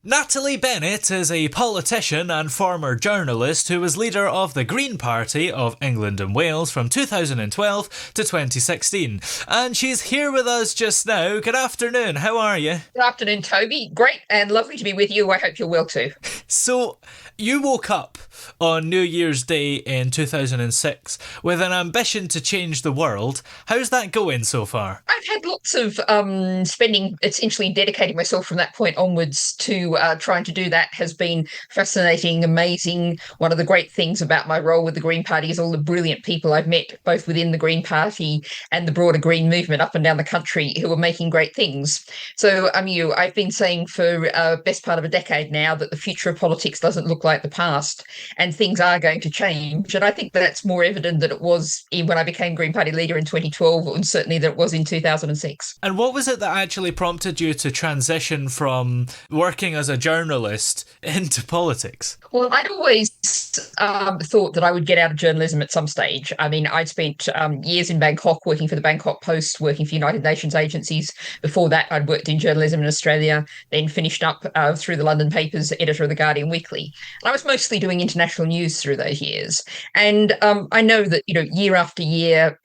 Natalie Bennett is a politician and former journalist who was leader of the Green Party of England and Wales from 2012 to 2016. And she's here with us just now. Good afternoon, how are you? Good afternoon, Toby. Great and lovely to be with you. I hope you're well too. So, you woke up on New Year's Day in 2006 with an ambition to change the world. How's that going so far? I've had lots of spending, essentially dedicating myself from that point onwards to trying to do that has been fascinating, amazing. One of the great things about my role with the Green Party is all the brilliant people I've met, both within the Green Party and the broader Green movement up and down the country, who are making great things. So, I've been saying for best part of a decade now that the future of politics doesn't look like the past, and things are going to change. And I think that's more evident than it was when I became Green Party leader in 2012, and certainly that it was in 2006. And what was it that actually prompted you to transition from working as a journalist into politics? Well, I'd always thought that I would get out of journalism at some stage. I'd spent years in Bangkok working for the Bangkok Post, working for United Nations agencies. Before that, I'd worked in journalism in Australia, then finished up through the London papers, editor of the Guardian Weekly. And I was mostly doing international news through those years. And I know that, year after year,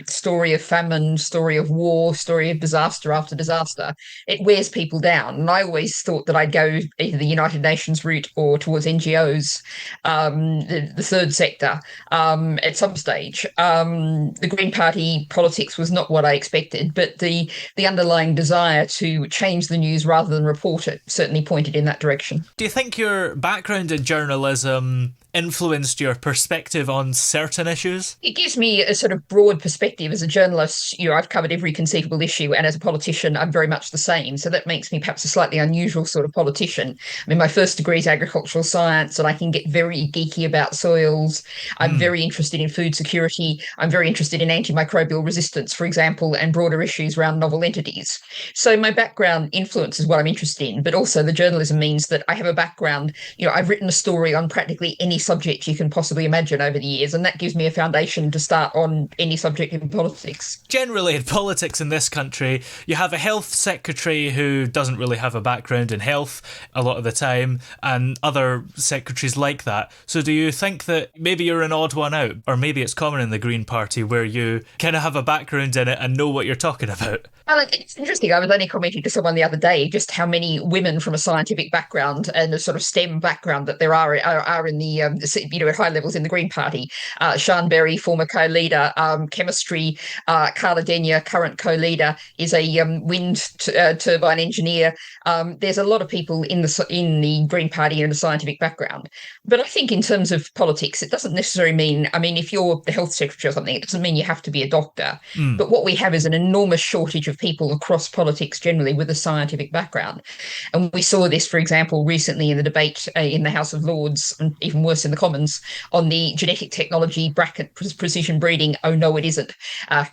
story of famine, story of war, story of disaster after disaster, it wears people down. And I always thought that I'd go either the United Nations route or towards NGOs, the third sector, at some stage. The Green Party politics was not what I expected, but the underlying desire to change the news rather than report it certainly pointed in that direction. Do you think your background in journalism influenced your perspective on certain issues? It gives me a sort of broad perspective. As a journalist, I've covered every conceivable issue, and as a politician, I'm very much the same. So that makes me perhaps a slightly unusual sort of politician. My first degree is agricultural science, and I can get very geeky about soils. I'm very interested in food security. I'm very interested in antimicrobial resistance, for example, and broader issues around novel entities. So my background influences what I'm interested in, but also the journalism means that I have a background. I've written a story on practically any subject you can possibly imagine over the years, and that gives me a foundation to start on any subject in politics. Generally, in politics in this country, you have a health secretary who doesn't really have a background in health a lot of the time, and other secretaries like that. So do you think that maybe you're an odd one out, or maybe it's common in the Green Party where you kind of have a background in it and know what you're talking about? Well, it's interesting. I was only commenting to someone the other day just how many women from a scientific background and a sort of STEM background that there are in the at high levels in the Green Party. Sian Berry, former co-leader, chemistry. Carla Denyer, current co-leader, is a wind turbine engineer. There's a lot of people in the Green Party in a scientific background. But I think in terms of politics, it doesn't necessarily mean. If you're the health secretary or something, it doesn't mean you have to be a doctor. But what we have is an enormous shortage of people across politics generally with a scientific background. And we saw this, for example, recently in the debate in the House of Lords, and even worse in the Commons, on the genetic technology bracket precision breeding. Oh no, it isn't.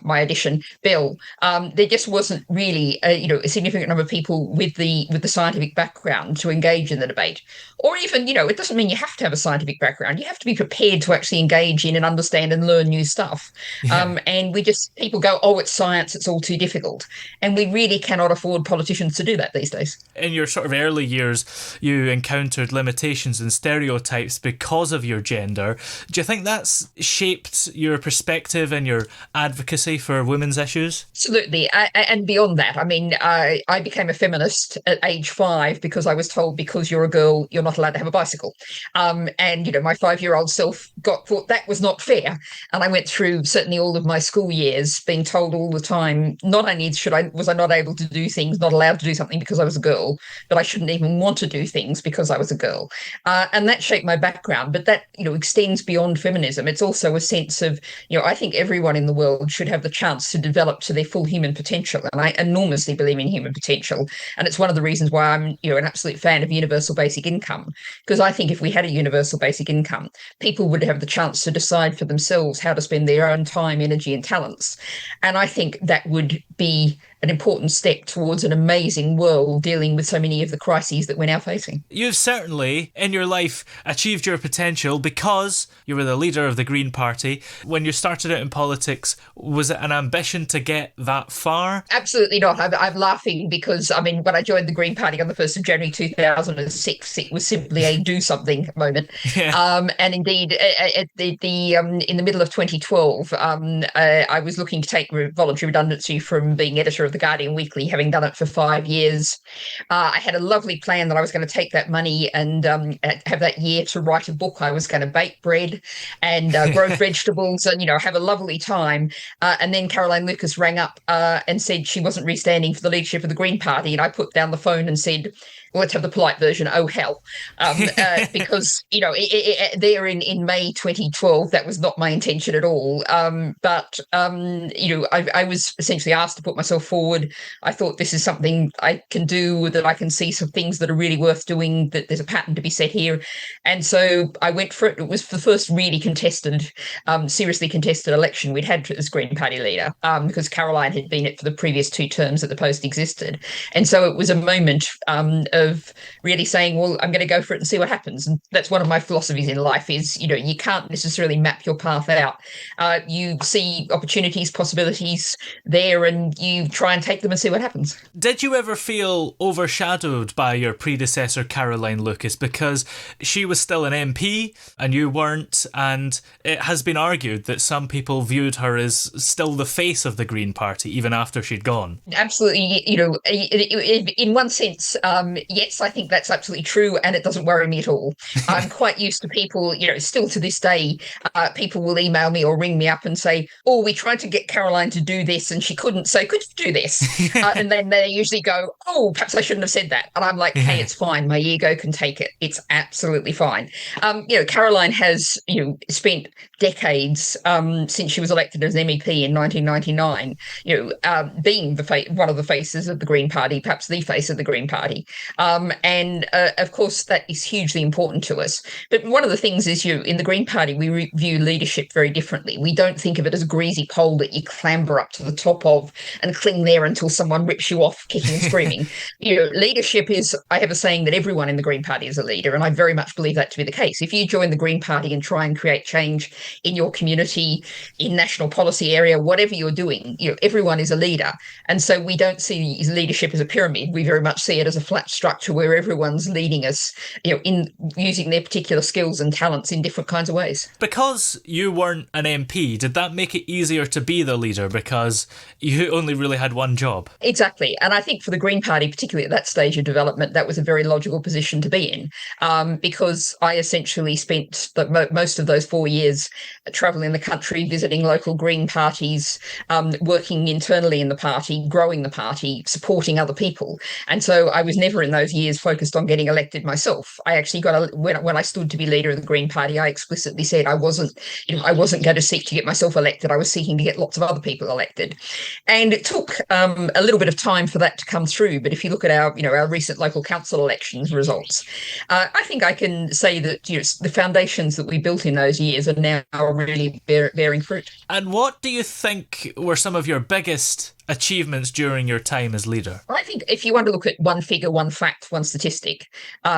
My addition bill. There just wasn't really a significant number of people with the scientific background to engage in the debate. Or even, it doesn't mean you have to have a scientific background. You have to be prepared to actually engage in and understand and learn new stuff. Yeah. And people go, oh, it's science, it's all too difficult. And we really cannot afford politicians to do that these days. In your sort of early years, you encountered limitations and stereotypes because of your gender. Do you think that's shaped your perspective and your advocacy for women's issues? Absolutely. And beyond that, I became a feminist at age 5 because I was told, because you're a girl, you're not allowed to have a bicycle. And my 5-year-old self thought that was not fair. And I went through certainly all of my school years being told all the time, not only was I not able to do things, not allowed to do something because I was a girl, but I shouldn't even want to do things because I was a girl. And that shaped my background. But that, extends beyond feminism. It's also a sense of, I think everyone in the world should have the chance to develop to their full human potential. And I enormously believe in human potential. And it's one of the reasons why I'm, an absolute fan of universal basic income. Because I think if we had a universal basic income, people would have the chance to decide for themselves how to spend their own time, energy, and talents. And I think that would be an important step towards an amazing world dealing with so many of the crises that we're now facing. You've certainly, in your life, achieved your potential potential because you were the leader of the Green Party. When you started out in politics, was it an ambition to get that far? Absolutely not. I'm laughing because, I mean, when I joined the Green Party on the 1st of January 2006, it was simply a do something moment. Yeah. And indeed, at in the middle of 2012, I was looking to take voluntary redundancy from being editor of the Guardian Weekly, having done it for 5 years. I had a lovely plan that I was going to take that money and have that year to write a book. I was going to bake bread and grow vegetables and, have a lovely time. And then Caroline Lucas rang up and said she wasn't restanding for the leadership of the Green Party. And I put down the phone and said, well, let's have the polite version, oh, hell. Because, there in May 2012, that was not my intention at all. But I was essentially asked to put myself forward. I thought this is something I can do, that I can see some things that are really worth doing, that there's a pattern to be set here. And so I went for it. It was the first really seriously contested election we'd had as Green Party leader, because Caroline had been it for the previous 2 terms that the post existed. And so it was a moment of really saying, well, I'm going to go for it and see what happens. And that's one of my philosophies in life is, you can't necessarily map your path out. You see opportunities, possibilities there, and you try and take them and see what happens. Did you ever feel overshadowed by your predecessor, Caroline Lucas, because she was still an MP and you weren't? And it has been argued that some people viewed her as still the face of the Green Party, even after she'd gone. Absolutely. In one sense, yes, I think that's absolutely true, and it doesn't worry me at all. I'm quite used to people, still to this day, people will email me or ring me up and say, oh, we tried to get Caroline to do this and she couldn't, so could you do this? And then they usually go, oh, perhaps I shouldn't have said that. And I'm like, hey, it's fine. My ego can take it. It's absolutely fine. Caroline has, spent decades since she was elected as MEP in 1999, being one of the faces of the Green Party, perhaps the face of the Green Party. And of course, that is hugely important to us. But one of the things is, in the Green Party, we view leadership very differently. We don't think of it as a greasy pole that you clamber up to the top of and cling there until someone rips you off, kicking and screaming. Leadership is, I have a saying that everyone in the Green Party is a leader, and I very much believe that to be the case. If you join the Green Party and try and create change in your community, in national policy area, whatever you're doing, everyone is a leader. And so we don't see leadership as a pyramid. We very much see it as a flat structure where everyone's leading us, in using their particular skills and talents in different kinds of ways. Because you weren't an MP, did that make it easier to be the leader because you only really had one job? Exactly. And I think for the Green Party, particularly at that stage of development, that was a very logical position to be in, because I essentially spent most of those 4 years travelling the country, visiting local Green parties, working internally in the party, growing the party, supporting other people. And so I was never in those years focused on getting elected myself. I actually when I stood to be leader of the Green Party, I explicitly said I wasn't going to seek to get myself elected. I was seeking to get lots of other people elected. And it took a little bit of time for that to come through. But if you look at our recent local council elections results, I think I can say that the foundations that we built in those years are now really bearing fruit. And what do you think were some of your biggest achievements during your time as leader? I think if you want to look at one figure, one fact, one statistic,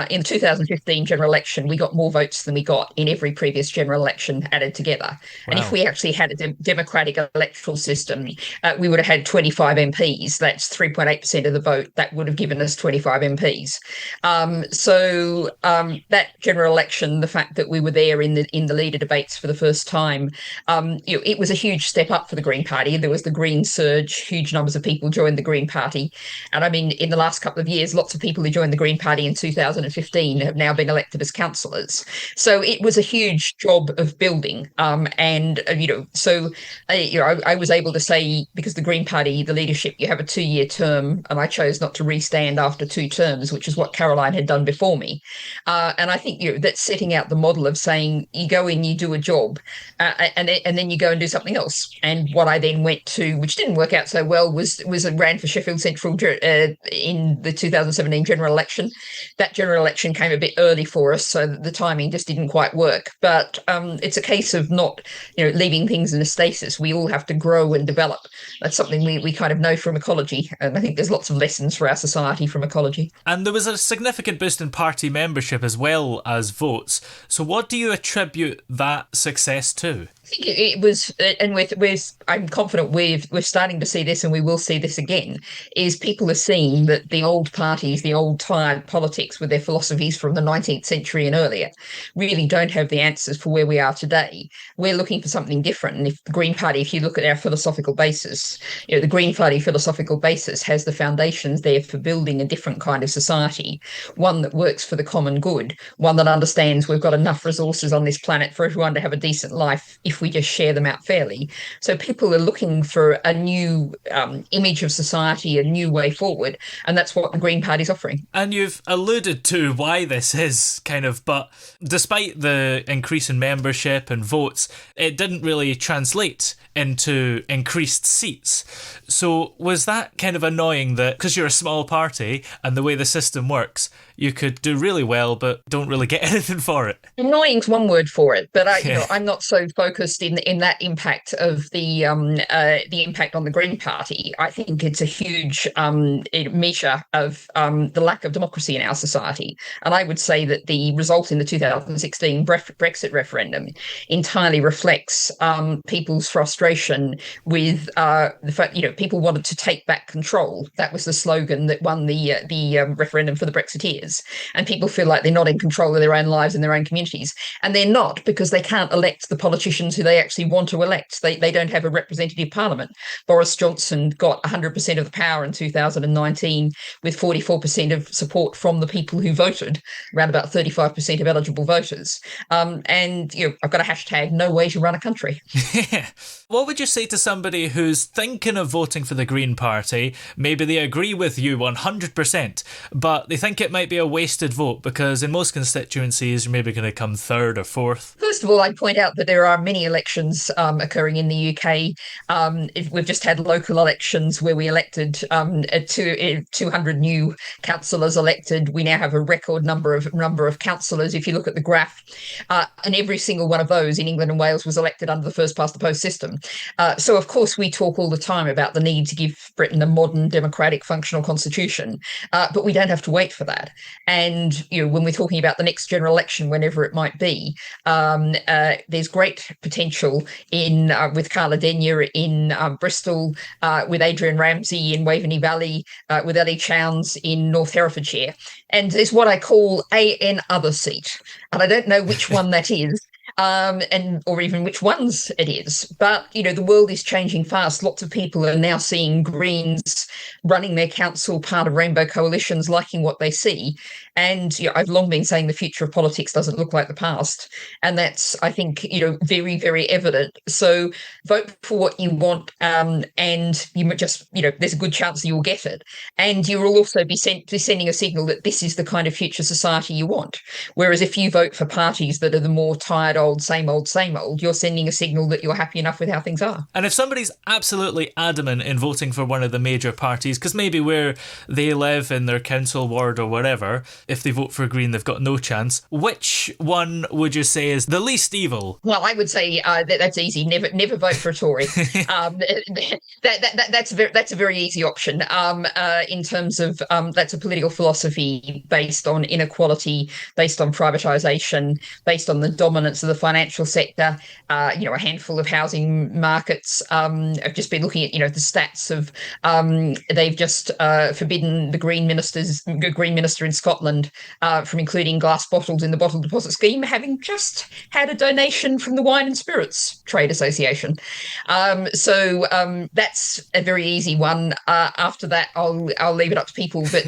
in the 2015 general election, we got more votes than we got in every previous general election added together. Wow. And if we actually had a democratic electoral system, we would have had 25 MPs. That's 3.8% of the vote. That would have given us 25 MPs. So that general election, the fact that we were there in the leader debates for the first time, it was a huge step up for the Green Party. There was the Green surge, huge numbers of people joined the Green Party. And I mean, in the last couple of years, lots of people who joined the Green Party in 2015 have now been elected as councillors. So it was a huge job of building. So I was able to say, because the Green Party, the leadership, you have a 2-year term, and I chose not to restand after 2 terms, which is what Caroline had done before me. And I think that's setting out the model of saying you go in, you do a job, and then you go and do something else. And what I then went to, which didn't work out so so well was ran for Sheffield Central in the 2017 general election. That general election came a bit early for us, so the timing just didn't quite work. But it's a case of not, leaving things in a stasis. We all have to grow and develop. That's something we kind of know from ecology, and I think there's lots of lessons for our society from ecology. And there was a significant boost in party membership as well as votes. So what do you attribute that success to? I think it was, and I'm confident we're starting to see this, and we will see this again, is people are seeing that the old parties, the old tired politics with their philosophies from the 19th century and earlier, really don't have the answers for where we are today. We're looking for something different. And if the Green Party, if you look at our philosophical basis, the Green Party philosophical basis has the foundations there for building a different kind of society, one that works for the common good, one that understands we've got enough resources on this planet for everyone to have a decent life if we just share them out fairly. So people are looking for a new image of society, a new way forward, and that's what the Green Party's offering. And you've alluded to why this is but despite the increase in membership and votes, it didn't really translate into increased seats. So was that kind of annoying that, because you're a small party and the way the system works, you could do really well but don't really get anything for it? Annoying's one word for it, but I'm not so focused in that impact of the impact on the Green Party. I think it's a huge measure of the lack of democracy in our society, and I would say that the result in the 2016 Brexit referendum entirely reflects people's frustration with the fact people wanted to take back control. That was the slogan that won the referendum for the Brexiteers, and people feel like they're not in control of their own lives and their own communities, and they're not, because they can't elect the politicians who they actually want to elect. They don't have a representative parliament. Boris Johnson got 100% of the power in 2019 with 44% of support from the people who voted, around about 35% of eligible voters. And I've got a hashtag, no way to run a country. What would you say to somebody who's thinking of voting for the Green Party? Maybe they agree with you 100%, but they think it might be a wasted vote because in most constituencies you're maybe going to come third or fourth. First of all, I'd point out that there are many elections occurring in the UK. We've just had local elections where we elected 200 new councillors elected. We now have a record number of councillors. If you look at the graph, and every single one of those in England and Wales was elected under the first past the post system. So, of course, we talk all the time about the need to give Britain a modern, democratic, functional constitution, but we don't have to wait for that. And when we're talking about the next general election, whenever it might be, there's great potential with Carla Denyer in Bristol, with Adrian Ramsey in Waveney Valley, with Ellie Chowns in North Herefordshire. And there's what I call an other seat. And I don't know which one that is. Or even which ones it is. But, the world is changing fast. Lots of people are now seeing Greens running their council, part of rainbow coalitions, liking what they see. And I've long been saying the future of politics doesn't look like the past. And that's, I think, very, very evident. So vote for what you want, and you just, there's a good chance that you'll get it. And you will also be sending a signal that this is the kind of future society you want. Whereas if you vote for parties that are the more tired old, same old, you're sending a signal that you're happy enough with how things are. And if somebody's absolutely adamant in voting for one of the major parties, because maybe where they live in their council ward or whatever, if they vote for Green, they've got no chance, which one would you say is the least evil? Well, I would say that's easy. Never vote for a Tory. That's a very easy option. In terms of that's a political philosophy based on inequality, based on privatisation, based on the dominance of the financial sector. A handful of housing markets. I've just been looking at the stats of they've just forbidden the Green Minister in Scotland from including glass bottles in the bottle deposit scheme, having just had a donation from the Wine and Spirits Trade Association. So that's a very easy one. After that, I'll leave it up to people. But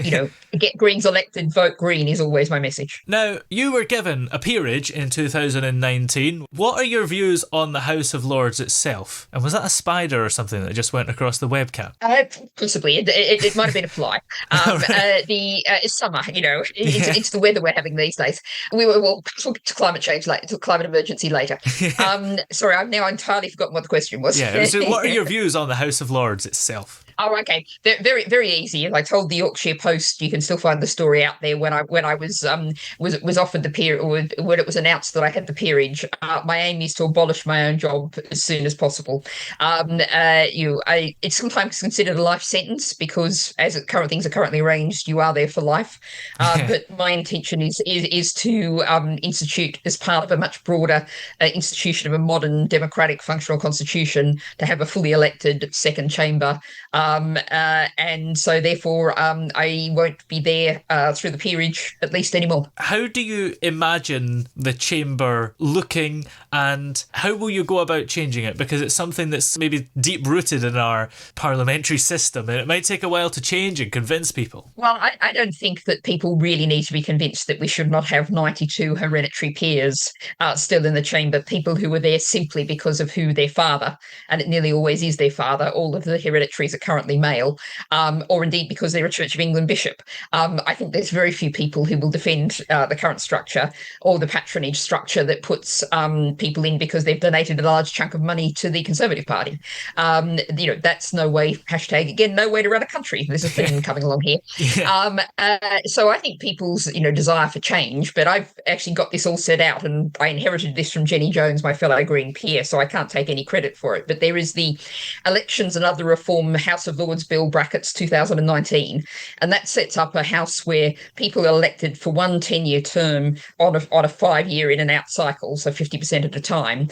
get Greens elected, vote Green is always my message. Now, you were given a peerage in 2019. What are your views on the House of Lords itself? And was that a spider or something that just went across the webcam? Possibly. It might have been a fly. It's summer, it's the weather we're having these days. We'll talk to climate change later, to climate emergency later. Sorry, I've now entirely forgotten what the question was. Yeah, so what are your views on the House of Lords itself? Oh, okay. Very, very easy. As I told the Yorkshire Post, you can still find the story out there. When I was offered the peer, or when it was announced that I had the peerage, my aim is to abolish my own job as soon as possible. It's sometimes considered a life sentence because, as current things are currently arranged, you are there for life. But my intention is to institute, as part of a much broader institution of a modern democratic functional constitution, to have a fully elected second chamber. And so therefore I won't be there through the peerage at least anymore. How do you imagine the chamber looking, and how will you go about changing it? Because it's something that's maybe deep rooted in our parliamentary system, and it might take a while to change and convince people. Well, I don't think that people really need to be convinced that we should not have 92 hereditary peers still in the chamber, people who were there simply because of who their father, and it nearly always is their father. All of the hereditaries are currently male, or indeed because they're a Church of England bishop. I think there's very few people who will defend the current structure or the patronage structure that puts people in because they've donated a large chunk of money to the Conservative Party. That's no way, hashtag again, no way to run a country. There's a thing coming along here. Yeah. So I think people's desire for change, but I've actually got this all set out, and I inherited this from Jenny Jones, my fellow Green peer, so I can't take any credit for it. But there is the Elections and Other Reform House of Lords Bill brackets 2019, and that sets up a house where people are elected for one 10-year term on a 5-year in and out cycle, so 50% at a time.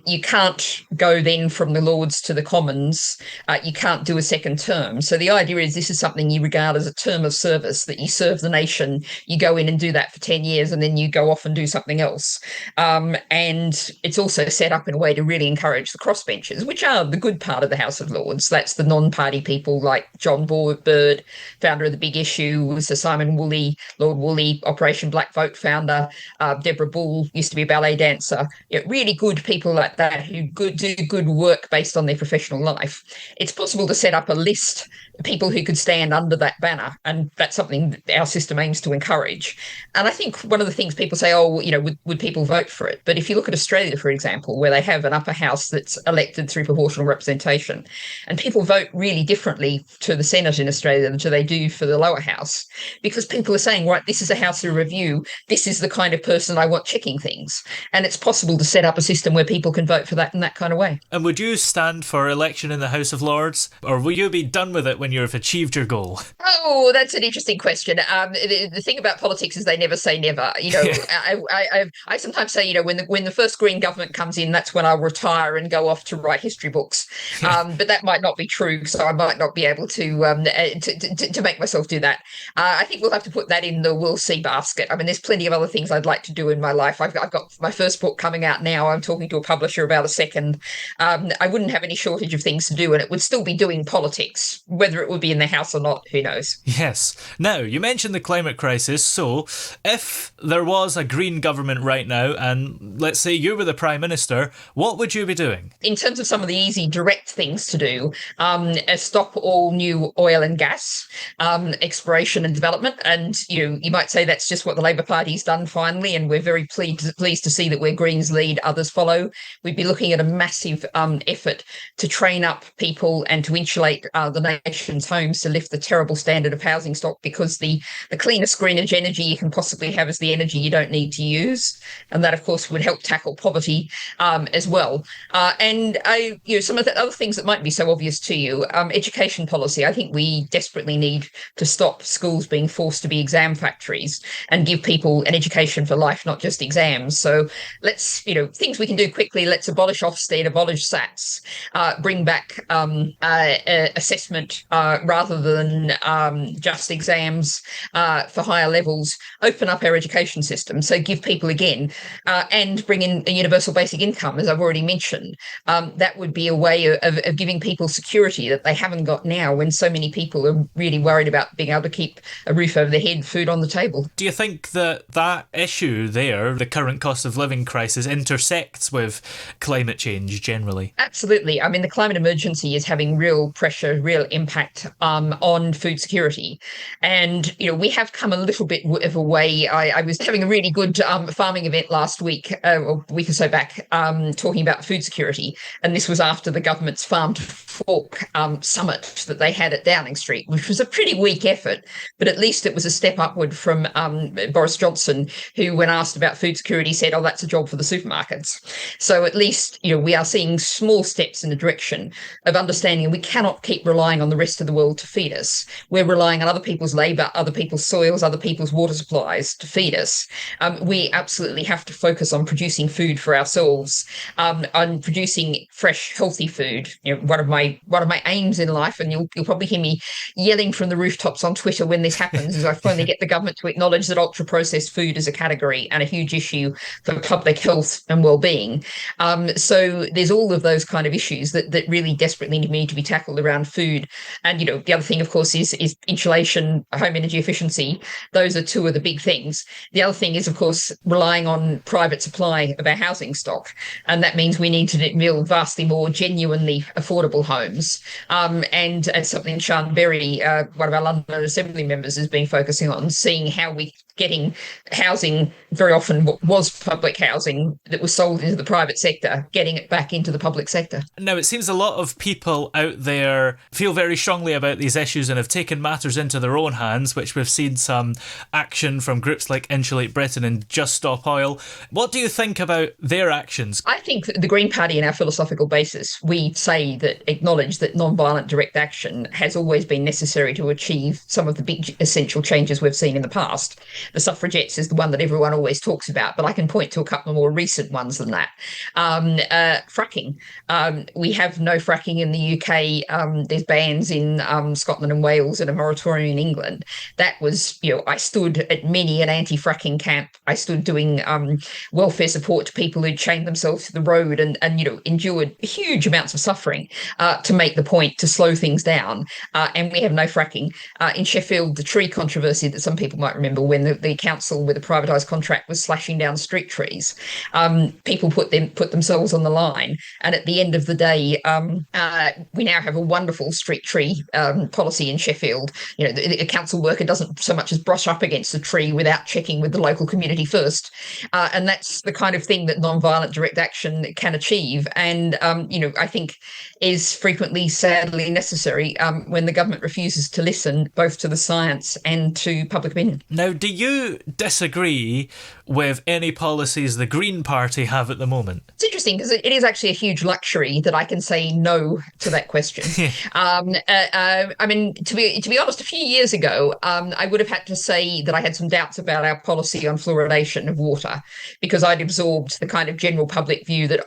You can't go then from the Lords to the Commons. You can't do a second term. So the idea is this is something you regard as a term of service, that you serve the nation, you go in and do that for 10 years, and then you go off and do something else. And it's also set up in a way to really encourage the crossbenchers, which are the good part of the House of Lords. That's the non-party people like John Bird, founder of The Big Issue, Sir Simon Woolley, Lord Woolley, Operation Black Vote founder, Deborah Bull, used to be a ballet dancer. Really good people like that who do good work based on their professional life. It's possible to set up a list of people who could stand under that banner, and that's something that our system aims to encourage. And I think one of the things people say, would people vote for it? But if you look at Australia, for example, where they have an upper house that's elected through proportional representation, and people vote really differently to the Senate in Australia than they do for the lower house, because people are saying, right, this is a house of review, this is the kind of person I want checking things. And it's possible to set up a system where people can vote for that in that kind of way. And would you stand for election in the House of Lords, or will you be done with it when you've achieved your goal? Oh, that's an interesting question. The thing about politics is they never say never. I sometimes say, when the first Green government comes in, that's when I'll retire and go off to write history books. But that might not be true, so I might not be able to make myself do that. I think we'll have to put that in the we'll see basket. I mean, there's plenty of other things I'd like to do in my life. I've got my first book coming out now. I'm talking to a publisher about a second. I wouldn't have any shortage of things to do, and it would still be doing politics. Whether it would be in the House or not, who knows? Yes. Now, you mentioned the climate crisis, so if there was a Green government right now, and let's say you were the Prime Minister, what would you be doing? In terms of some of the easy, direct things to do, stop all new oil and gas exploration and development. And, you might say that's just what the Labor Party's done finally, and we're very pleased to see that where Greens lead, others follow. We'd be looking at a massive effort to train up people and to insulate the nation's homes, to lift the terrible standard of housing stock, because the cleanest, greenest energy you can possibly have is the energy you don't need to use. And that, of course, would help tackle poverty as well. Some of the other things that might be so obvious to you, education policy. I think we desperately need to stop schools being forced to be exam factories and give people an education for life, not just exams. So let's, things we can do quickly. Let's abolish Ofsted, abolish SATs, bring back assessment rather than just exams for higher levels, open up our education system. So give people again, and bring in a universal basic income, as I've already mentioned. That would be a way of giving people security that they haven't got now, when so many people are really worried about being able to keep a roof over their head, food on the table. Do you think that issue there, the current cost of living crisis, intersects with climate change generally? Absolutely. I mean, the climate emergency is having real pressure, real impact on food security. And, we have come a little bit of a way. I was having a really good farming event last week, a week or so back, talking about food security. And this was after the government's farm to fork summit that they had at Downing Street, which was a pretty weak effort, but at least it was a step upward from Boris Johnson, who, when asked about food security, said, "Oh, that's a job for the supermarkets." So at least, we are seeing small steps in the direction of understanding we cannot keep relying on the rest of the world to feed us. We're relying on other people's labour, other people's soils, other people's water supplies to feed us. We absolutely have to focus on producing food for ourselves, on producing fresh, healthy food. One of my aims in life, and you'll probably hear me yelling from the rooftops on Twitter when this happens, is I finally get the government to acknowledge that ultra-processed food is a category and a huge issue for public health and well-being. So there's all of those kind of issues that really desperately need to be tackled around food. And, the other thing, of course, is insulation, home energy efficiency. Those are two of the big things. The other thing is, of course, relying on private supply of our housing stock. And that means we need to build vastly more genuinely affordable homes. And something Sian Berry, one of our London Assembly members, has been focusing on, seeing how we getting housing, very often what was public housing that was sold into the private sector, getting it back into the public sector. Now, it seems a lot of people out there feel very strongly about these issues and have taken matters into their own hands, which we've seen some action from groups like Insulate Britain and Just Stop Oil. What do you think about their actions? I think the Green Party, in our philosophical basis, we say that acknowledge that non-violent direct action has always been necessary to achieve some of the big essential changes we've seen in the past. The suffragettes is the one that everyone always talks about, but I can point to a couple of more recent ones than that. Fracking. We have no fracking in the UK. There's bans in Scotland and Wales and a moratorium in England. That was, I stood at many an anti-fracking camp. I stood doing welfare support to people who'd chained themselves to the road and endured huge amounts of suffering to make the point to slow things down. And we have no fracking. In Sheffield, the tree controversy that some people might remember, when the council with a privatised contract was slashing down street trees, people put themselves on the line. And at the end of the day, we now have a wonderful street tree policy in Sheffield. The council worker doesn't so much as brush up against the tree without checking with the local community first. And that's the kind of thing that non-violent direct action can achieve. And, I think is frequently, sadly, necessary when the government refuses to listen both to the science and to public opinion. Now, do you disagree with any policies the Green Party have at the moment? It's interesting because it is actually a huge luxury that I can say no to that question. I mean, to be honest, a few years ago, I would have had to say that I had some doubts about our policy on fluoridation of water, because I'd absorbed the kind of general public view that,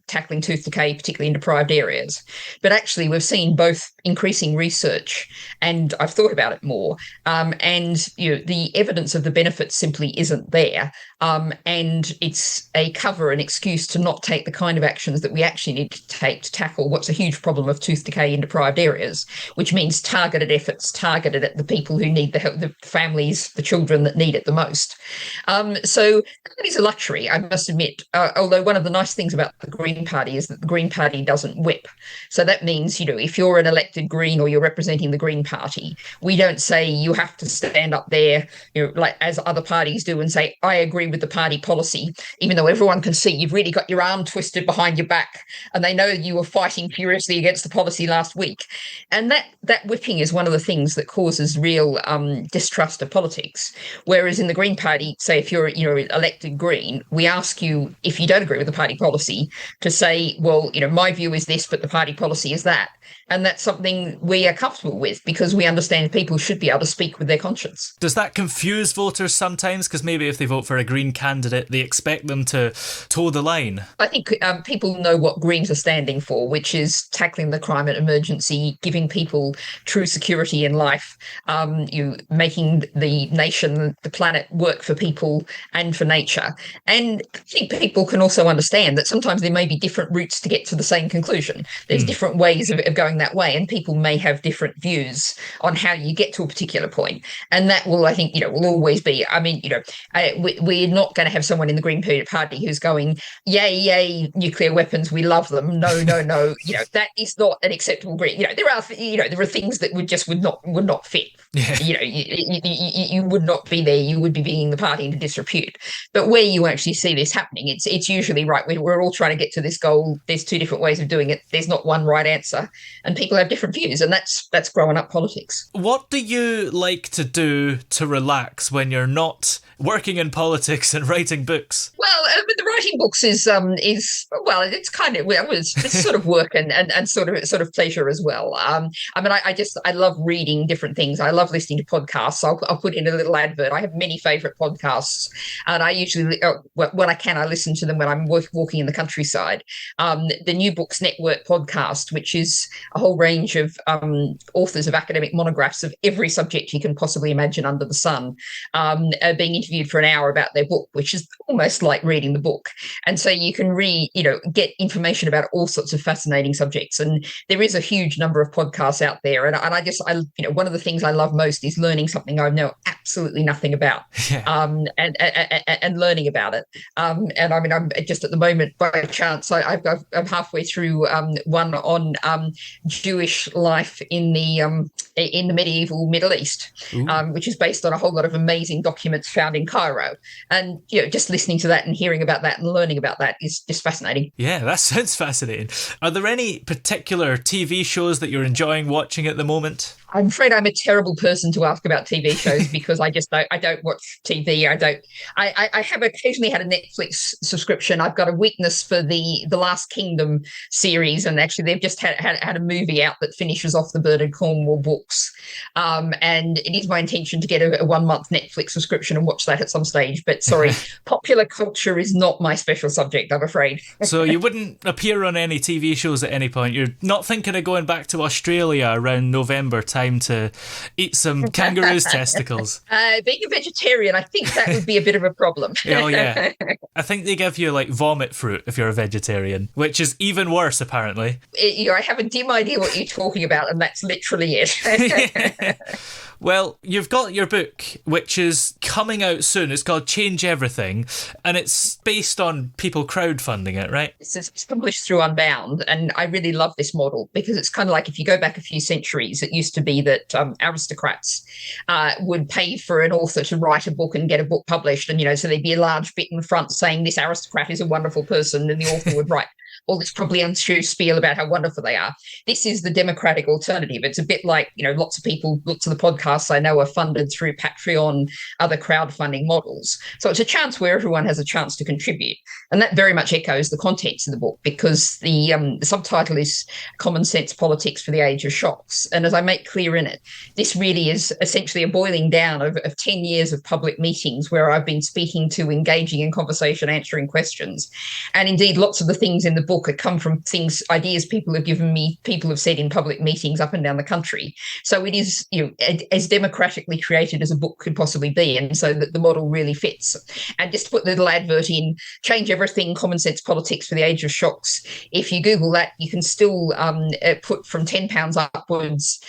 tackling tooth decay, particularly in deprived areas. But actually, we've seen both increasing research, and I've thought about it more, and the evidence of the benefits simply isn't there. And it's a cover, an excuse to not take the kind of actions that we actually need to take to tackle what's a huge problem of tooth decay in deprived areas, which means targeted efforts targeted at the people who need the help, the families, the children that need it the most. So that is a luxury, I must admit, although one of the nice things about the Green Party is that the Green Party doesn't whip. So that means, if you're an elected Green or you're representing the Green Party, we don't say you have to stand up there, like as other parties do, and say, I agree with the party policy, even though everyone can see you've really got your arm twisted behind your back and they know you were fighting furiously against the policy last week. And that whipping is one of the things that causes real distrust of politics. Whereas in the Green Party, say if you're elected Green, we ask you, if you don't agree with the party policy, to say, well, my view is this, but the party policy is that. And that's something we are comfortable with because we understand people should be able to speak with their conscience. Does that confuse voters sometimes? Because maybe if they vote for a Green candidate, they expect them to toe the line. I think people know what Greens are standing for, which is tackling the climate emergency, giving people true security in life, making the nation, the planet work for people and for nature. And I think people can also understand that sometimes there may be different routes to get to the same conclusion. There's different ways of going that way, and people may have different views on how you get to a particular point. And that will, I think, will always be. I mean, we're not going to have someone in the Green Party who's going, yay, yay, nuclear weapons, we love them. No, no, no. That is not an acceptable Green. There are things that would not fit. Yeah. You would not be there. You would be bringing the party into disrepute. But where you actually see this happening, it's usually right. We're all trying to get to this goal. There's two different ways of doing it. There's not one right answer, and people have different views, and that's growing up politics. What do you like to do to relax when you're not working in politics and writing books? Well, the writing books is it's kind of it's sort of work and sort of pleasure as well. I love reading different things. I love listening to podcasts. I'll put in a little advert. I have many favorite podcasts, and I usually when I can, I listen to them when I'm walking in the countryside. The New Books Network podcast, which is a whole range of authors of academic monographs of every subject you can possibly imagine under the sun, being interviewed for an hour about their book, which is almost like reading the book. And so you can get information about all sorts of fascinating subjects. And there is a huge number of podcasts out there. And one of the things I love most is learning something I know absolutely nothing about, and learning about it. I'm just at the moment, by chance, I'm halfway through one on Jewish life in the medieval Middle East, which is based on a whole lot of amazing documents found in Cairo. And just listening to that and hearing about that and learning about that is just fascinating. Yeah, that sounds fascinating. Are there any particular TV shows that you're enjoying watching at the moment? I'm afraid I'm a terrible person to ask about TV shows because I don't watch TV. I have occasionally had a Netflix subscription. I've got a weakness for the Last Kingdom series, and actually they've just had a movie out that finishes off the Bernard Cornwell books. And it is my intention to get a 1 month Netflix subscription and watch that at some stage. But sorry, popular culture is not my special subject, I'm afraid. So you wouldn't appear on any TV shows at any point? You're not thinking of going back to Australia around November time to eat some kangaroo's testicles? Being a vegetarian, I think that would be a bit of a problem. Oh, yeah. I think they give you vomit fruit if you're a vegetarian, which is even worse, apparently. I have a dim idea what you're talking about, and that's literally it. Well, you've got your book, which is coming out soon. It's called Change Everything, and it's based on people crowdfunding it, right? It's published through Unbound, and I really love this model because it's kind of like if you go back a few centuries, it used to be that aristocrats would pay for an author to write a book and get a book published, and so there'd be a large bit in front saying this aristocrat is a wonderful person, and the author would write all this probably untrue spiel about how wonderful they are. This is the democratic alternative. It's a bit like, lots of the podcasts I know are funded through Patreon, other crowdfunding models. So it's a chance where everyone has a chance to contribute. And that very much echoes the contents of the book because the subtitle is Common Sense Politics for the Age of Shocks. And as I make clear in it, this really is essentially a boiling down of 10 years of public meetings where I've been speaking to, engaging in conversation, answering questions. And indeed, lots of the things in the book have come from ideas people have given me, people have said in public meetings up and down the country. So it is as democratically created as a book could possibly be, and so that the model really fits. And just to put the little advert in, Change Everything, Common Sense Politics for the Age of Shocks. If you Google that, you can still put from £10 upwards,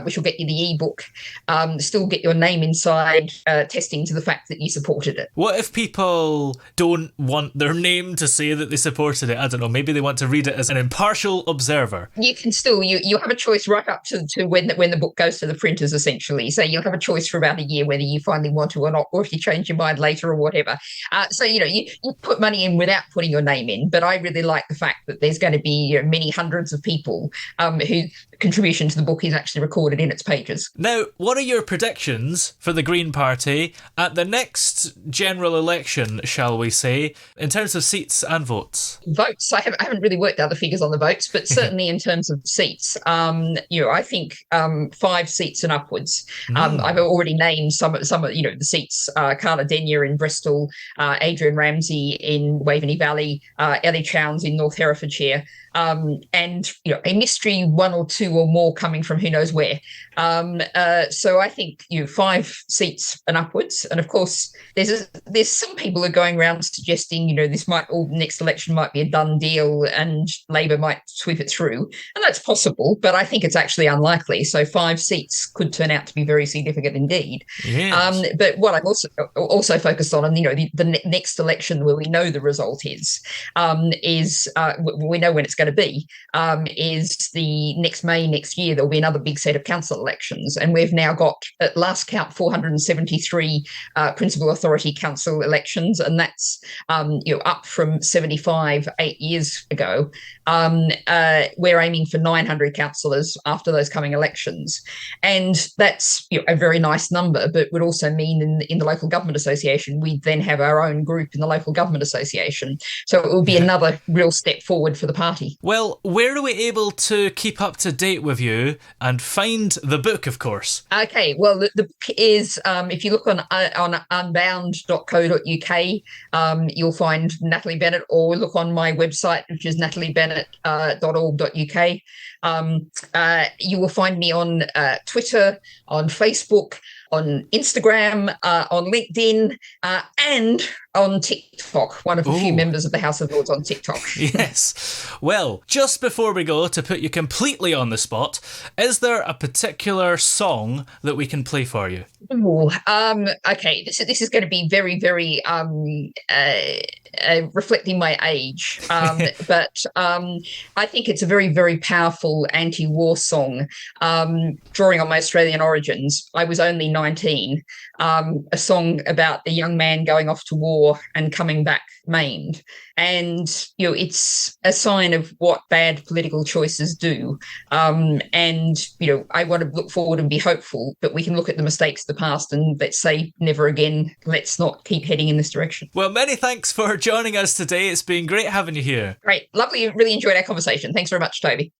which will get you the ebook, still get your name inside, testing to the fact that you supported it. What if people don't want their name to say that they supported it? I don't know, maybe they want to read it as an impartial observer. You can still, you have a choice right up to when the book goes to the printers, essentially. So you'll have a choice for about a year whether you finally want to or not, or if you change your mind later or whatever. So, you put money in without putting your name in. But I really like the fact that there's going to be many hundreds of people whose contribution to the book is actually recorded in its pages. Now, what are your predictions for the Green Party at the next general election, shall we say, in terms of seats and votes? Votes, I haven't really worked out the figures on the votes, but certainly in terms of seats, I think 5 seats and upwards. I've already named some of the seats: Carla Denyer in Bristol, Adrian Ramsey in Waveney Valley, Ellie Chowns in North Herefordshire, and a mystery 1 or 2 or more coming from who knows where. So I think 5 seats and upwards. And of course, there's some people are going around suggesting next election might be a done deal. Liberal and Labor might sweep it through. And that's possible, but I think it's actually unlikely. So 5 seats could turn out to be very significant indeed. Yes. But what I'm also focused on, and the next election where we know the result is we know when it's going to be, is the next May next year. There'll be another big set of council elections, and we've now got, at last count, 473 principal authority council elections, and that's up from 75 8 years ago. We're aiming for 900 councillors after those coming elections, and that's a very nice number, but would also mean in the local government association we'd then have our own group in the local government association. So it will be another real step forward for the party. Well, where are we able to keep up to date with you and find the book, of course? Okay, well, the book is, if you look on unbound.co.uk, you'll find Natalie Bennett, or look on my website, which is nataliebennett.org.uk. You will find me on Twitter, on Facebook, on Instagram, on LinkedIn, and on TikTok, one of the few members of the House of Lords on TikTok. Yes. Well, just before we go, to put you completely on the spot, is there a particular song that we can play for you? Ooh, okay, this is going to be very, very reflecting my age, but I think it's a very, very powerful anti-war song, drawing on my Australian origins. I was only 19. A song about a young man going off to war and coming back maimed. And, it's a sign of what bad political choices do. And, I want to look forward and be hopeful, but we can look at the mistakes of the past and let's say never again. Let's not keep heading in this direction. Well, many thanks for joining us today. It's been great having you here. Great. Lovely. Really enjoyed our conversation. Thanks very much, Toby.